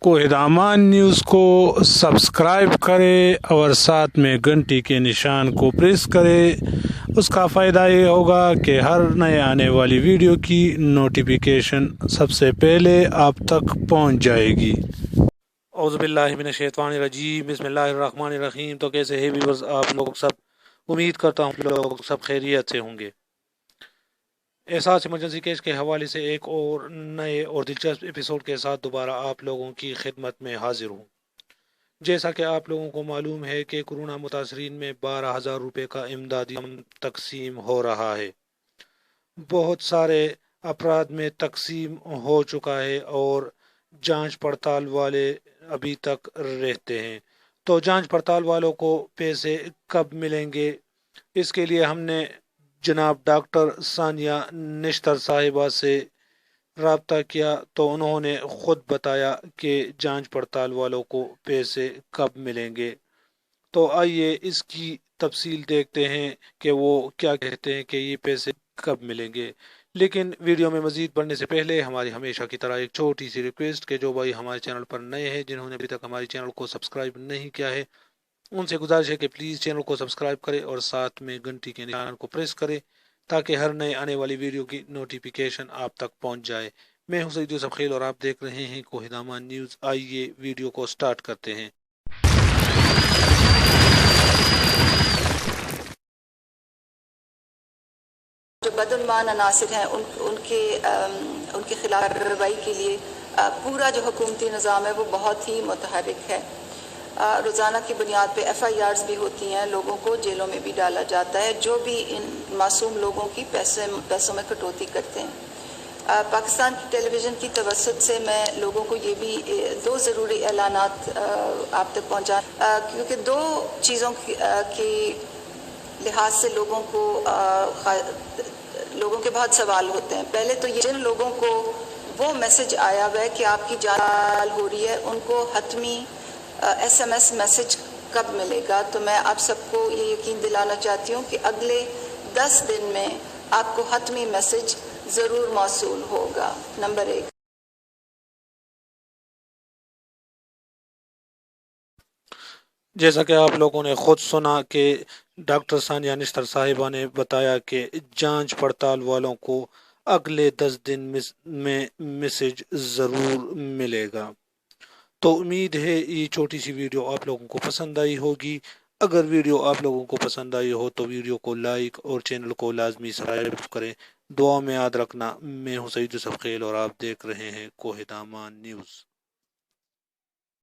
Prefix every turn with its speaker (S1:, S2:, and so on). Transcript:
S1: कोहिदामान news को subscribe करें और साथ में घंटी के निशान को प्रेस करें। उसका फ़ायदा ये होगा कि हर नए आने वाली वीडियो की नोटिफिकेशन सबसे पहले आप तक पहुंच जाएगी। औज़ुबिल्लाहि मिनश्शैतानिर्रजीम, बिस्मिल्लाहिर्रहमानिर्रहीम। तो कैसे है व्यूअर्स आप लोग सब? उम्मीद करता हूँ लोग सब खैरियत से होंगे। एहसास इमरजेंसी केस के हवाले से एक और नए और दिलचस्प एपिसोड के साथ दोबारा आप लोगों की खिदमत में हाजिर हूँ। जैसा कि आप लोगों को मालूम है कि कोरोना मुतासरीन में 12,000 रुपये का इमदादी तकसीम हो रहा है। बहुत सारे अफराद में तकसीम हो चुका है और जांच पड़ताल वाले अभी तक रहते हैं। तो जांच पड़ताल वालों को पैसे कब मिलेंगे, इसके लिए हमने जनाब डॉक्टर सानिया निश्तर साहिबा से रब्ता किया तो उन्होंने ख़ुद बताया कि जांच पड़ताल वालों को पैसे कब मिलेंगे। तो आइए इसकी तफसील देखते हैं कि वो क्या कहते हैं कि ये पैसे कब मिलेंगे। लेकिन वीडियो में मज़ीद बढ़ने से पहले हमारी हमेशा की तरह एक छोटी सी रिक्वेस्ट कि जो भाई हमारे चैनल पर नए हैं, जिन्होंने अभी तक हमारे चैनल को सब्सक्राइब नहीं किया है, उनसे गुजारिश है कि प्लीज़ चैनल को सब्सक्राइब करें और साथ में घंटी के निशान को प्रेस करें ताकि हर नए आने वाली वीडियो की नोटिफिकेशन आप तक पहुंच जाए। मैं हूं सईद यूसुफ खेल और आप देख रहे हैं कोहिदामान न्यूज़। आइए वीडियो को स्टार्ट करते हैं।
S2: जो बदउनवान अनासिर हैं उनके खिलाफ कार्रवाई के लिए पूरा जो हुकूमती निज़ाम है वो बहुत ही मुतहर्रिक है। रोज़ाना की बुनियाद पे FIRs भी होती हैं, लोगों को जेलों में भी डाला जाता है जो भी इन मासूम लोगों की पैसों में कटौती करते हैं। पाकिस्तान की टेलीविज़न की तवस्सुत से मैं लोगों को ये भी दो ज़रूरी ऐलानात आप तक पहुँचा, क्योंकि दो चीज़ों की लिहाज से लोगों के बहुत सवाल होते हैं। पहले तो ये, जिन लोगों को वो मैसेज आया हुआ है कि आपकी जान हो रही है, उनको हतमी SMS मैसेज कब मिलेगा। तो मैं आप सबको ये यकीन दिलाना चाहती हूँ कि अगले 10 दिन में आपको हतमी मैसेज ज़रूर मौसूल होगा। नंबर 1।
S1: जैसा कि आप लोगों ने खुद सुना कि डॉक्टर सानिया निश्तर साहिबा ने बताया कि जांच पड़ताल वालों को अगले 10 दिन में मैसेज ज़रूर मिलेगा। तो उम्मीद है ये छोटी सी वीडियो आप लोगों को पसंद आई होगी। अगर वीडियो आप लोगों को पसंद आई हो तो वीडियो को लाइक और चैनल को लाजमी सब्सक्राइब करें। दुआ में याद रखना। मैं हूं सईद यूसुफ खेल और आप देख रहे हैं कोहिदामान न्यूज़।